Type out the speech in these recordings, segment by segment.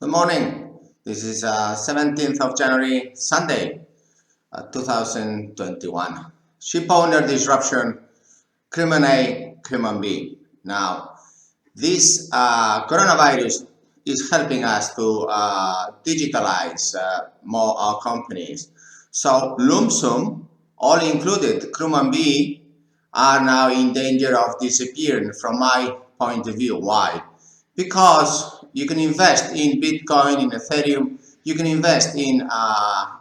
Good morning. This is 17th of January, Sunday, 2021. Ship owner disruption, Crewman A, Crewman B. Now, this coronavirus is helping us to digitalize more our companies. So, lump sum, all included, Crewman B are now in danger of disappearing from my point of view. Why? Because you can invest in Bitcoin, in Ethereum, you can invest in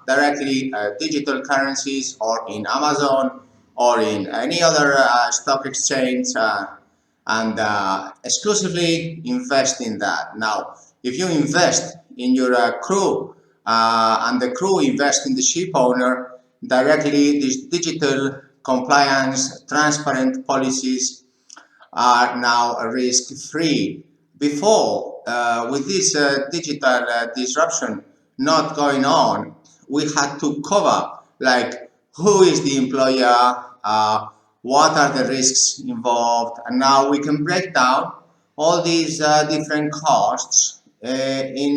directly digital currencies or in Amazon or in any other stock exchange and exclusively invest in that. Now, if you invest in your crew and the crew invest in the ship owner, directly these digital compliance, transparent policies are now risk-free. Before, with this digital disruption not going on, we had to cover like who is the employer, what are the risks involved, and now we can break down all these different costs in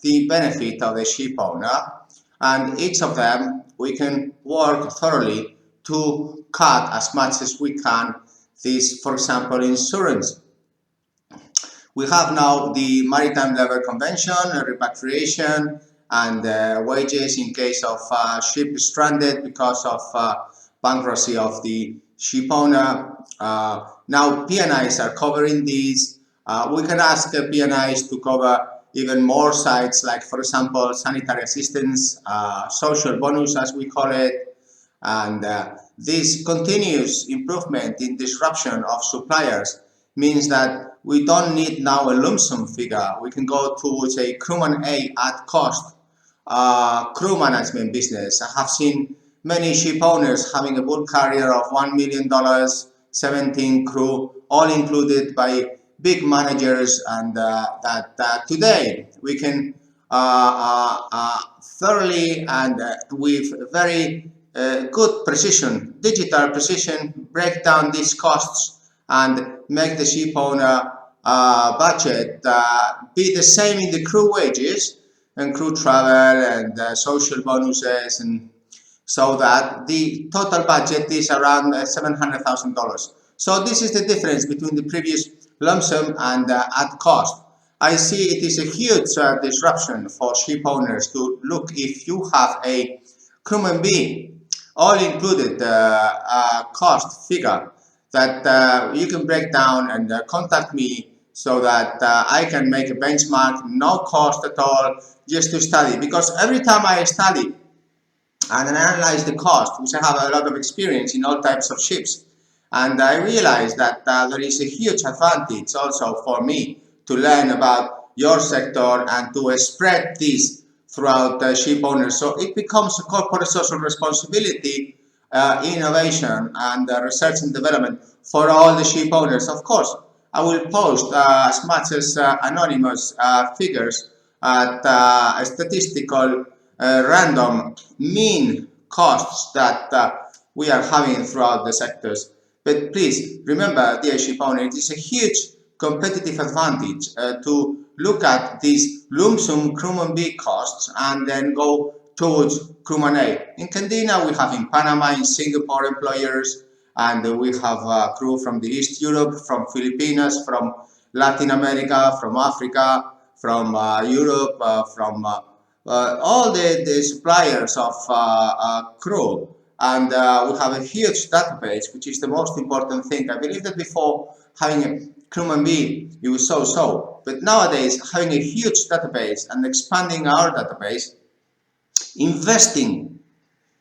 the benefit of the ship owner, and each of them we can work thoroughly to cut as much as we can this, for example, insurance. We have now the Maritime Level Convention, repatriation, and wages in case of ship stranded because of bankruptcy of the ship owner. Now PNIs are covering these. We can ask PNIs to cover even more sites, like for example, sanitary assistance, social bonus as we call it, and this continuous improvement in disruption of suppliers means that we don't need now a lump sum figure. We can go towards a Crewman A at cost crew management business. I have seen many ship owners having a bulk carrier of $1 million, 17 crew, all included by big managers, and that today we can thoroughly and with very good precision, digital precision, break down these costs and make the ship owner budget be the same in the crew wages and crew travel and social bonuses, and so that the total budget is around $700,000. So this is the difference between the previous lump sum and at cost. I see it is a huge disruption for ship owners to look if you have a Crewman B all included cost figure that you can break down and contact me so that I can make a benchmark, no cost at all, just to study. Because every time I study and analyze the cost, which I have a lot of experience in all types of ships, and I realize that there is a huge advantage also for me to learn about your sector and to spread this throughout ship owners. So it becomes a corporate social responsibility, innovation, and research and development for all the ship owners. Of course, I will post as much as anonymous figures at statistical random mean costs that we are having throughout the sectors. But please remember, dear ship owner, it is a huge competitive advantage to look at these lump sum Crewman B costs and then go towards Crewman A. In Candina, we have in Panama, in Singapore employers, and we have crew from the East Europe, from Filipinas, from Latin America, from Africa, from Europe, from all the suppliers of crew. And we have a huge database, which is the most important thing. I believe that before having a Crewman B, it was so. But nowadays, having a huge database and expanding our database, investing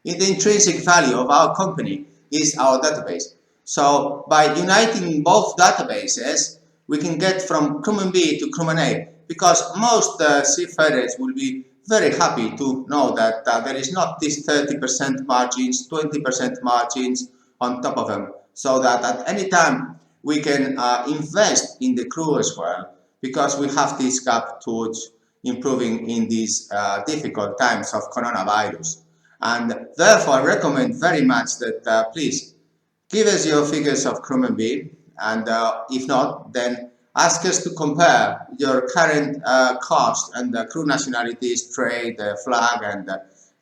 in the intrinsic value of our company is our database. So by uniting both databases, we can get from Crewman B to Crewman A, because most seafarers will be very happy to know that there is not this 30% margins, 20% margins on top of them, so that at any time we can invest in the crew as well, because we have this gap towards improving in these difficult times of coronavirus. And therefore, I recommend very much that please give us your figures of Crewman B, and if not, then ask us to compare your current cost and the crew nationalities, trade, flag, and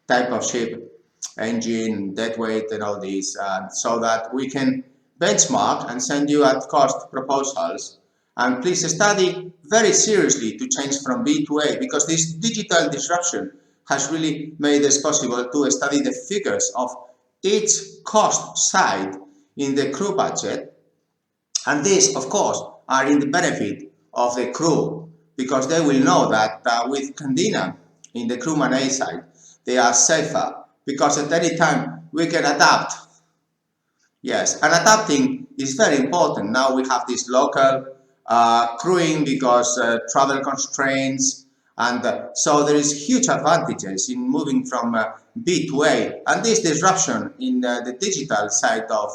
type of ship, engine, deadweight, and all these, so that we can benchmark and send you at cost proposals. And please study very seriously to change from B to A, because this digital disruption has really made it possible to study the figures of each cost side in the crew budget. And these, of course, are in the benefit of the crew, because they will know that with Candina in the Crewman A side, they are safer, because at any time we can adapt. Yes, and adapting is very important. Now we have this local crewing because travel constraints, and so there is huge advantages in moving from B to A. And this disruption in the digital side of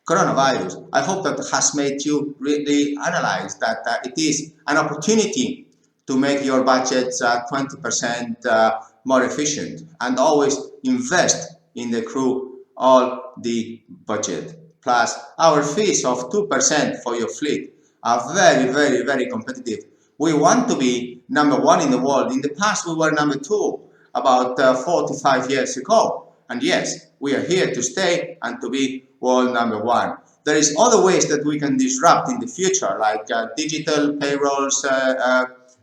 coronavirus, I hope that has made you really analyze that it is an opportunity to make your budgets 20% more efficient, and always invest in the crew all the budget. Plus, our fees of 2% for your fleet are very, very, very competitive. We want to be number one in the world. In the past, we were number two about 45 years ago. And yes, we are here to stay and to be world number one. There is other ways that we can disrupt in the future, like digital payrolls,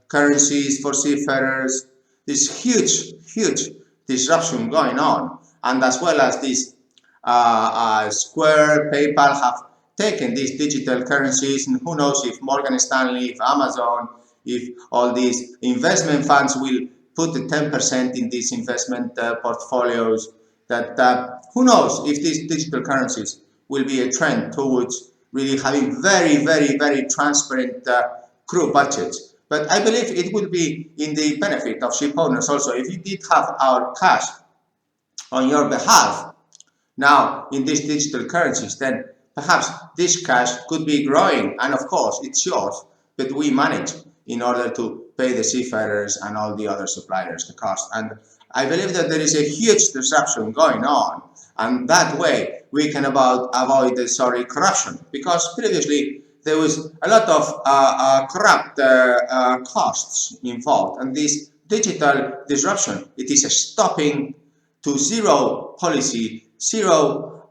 currencies for seafarers. This huge disruption going on, and as well as this Square, PayPal have taken these digital currencies, and who knows if Morgan Stanley, if Amazon, if all these investment funds will put the 10% in these investment portfolios. That who knows if these digital currencies will be a trend towards really having very, very, very transparent crew budgets. But I believe it will be in the benefit of ship owners also. If you did have our cash on your behalf now in these digital currencies, then perhaps this cash could be growing, and of course it's yours, but we manage in order to pay the seafarers and all the other suppliers the cost. And I believe that there is a huge disruption going on, and that way we can avoid corruption, because previously there was a lot of corrupt costs involved, and this digital disruption, it is a stopping to zero policy, zero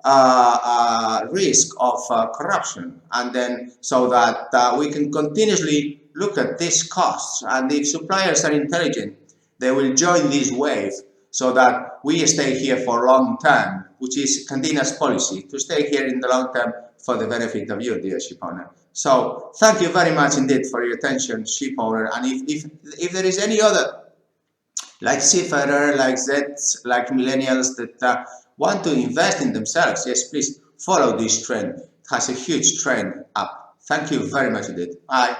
risk of corruption, and then so that we can continuously look at these costs, and if suppliers are intelligent, they will join this wave, so that we stay here for long term, which is Candina's policy, to stay here in the long term for the benefit of you, dear ship owner. So thank you very much indeed for your attention, ship owner. And if there is any other, like seafarer, like Zs, like millennials that want to invest in themselves, yes, please follow this trend. It has a huge trend up. Thank you very much indeed. Bye.